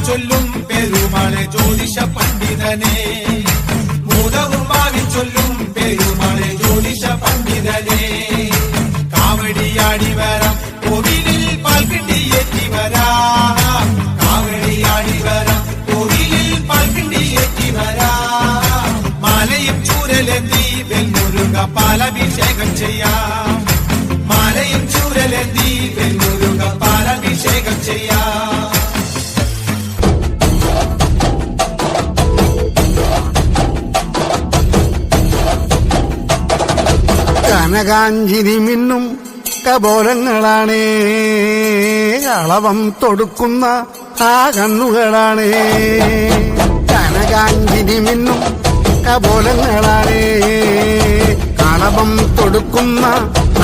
ചൊല്ലും പെരുമാളെ ജ്യോതിഷ പണ്ഡിതനെ, ഭൂതവും ഭാവി ചൊല്ലും പെരുമാളെ ജ്യോതിഷ പണ്ഡിതനെ. കാവടിയാടി വരാം കോവിലിൽ പാൽക്കിണ്ടിയേറ്റി വരാം, കാവടിയാടി വരാം കോവിലിൽ പാൽക്കിണ്ടിയേറ്റി വരാം. മാലയും ചൂരലെന്തി വെൽമുരുക പാലഭിഷേകം ചെയ്യാം, മാലയും ചൂരലെന്തി വെൽമുരുക പാലഭിഷേകം ചെയ്യാം. കനകാഞ്ചിരി മിന്നും കപോലങ്ങളാണേ, കളവം തൊടുക്കുന്ന ആ കണ്ണുകളാണേ. കനകാഞ്ചിരി മിന്നും കപോലങ്ങളാണേ, കളവം തൊടുക്കുന്ന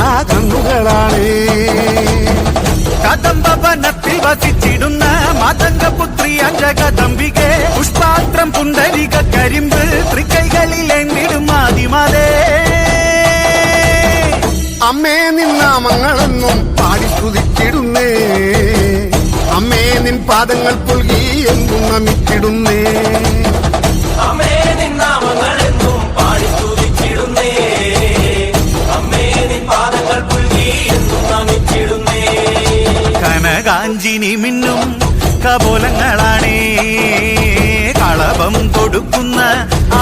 ആ കണ്ണുകളാണേ. കദംബവനത്തിൽ വസിച്ചിടുന്ന മാതംഗപുത്രി അഞ്ജകദംബികെ, പുഷ്പാത്രം പുണ്ടരിക കരിമ്പ് തൃക്കൈകളിൽ എണ്ണിടും ആദിമാതേ. അമ്മേ നിന്നാമങ്ങളെന്നും പാടി സ്തുതിച്ചിടുന്നേ, അമ്മേ നിൻ പാദങ്ങൾ പുൽകി എന്നും നമിച്ചിടുന്നേ. അമ്മേ നിന്നാമങ്ങളെന്നും പാടി സ്തുതിച്ചിടുന്നേ, അമ്മേ നിൻ പാദങ്ങൾ പുൽകി എന്നും നമിച്ചിടുന്നേ. കനകാഞ്ചിനി മിന്നും കപോലങ്ങളാണേ, കളഭം തൊടുക്കുന്ന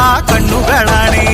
ആ കണ്ണുകളാണേ.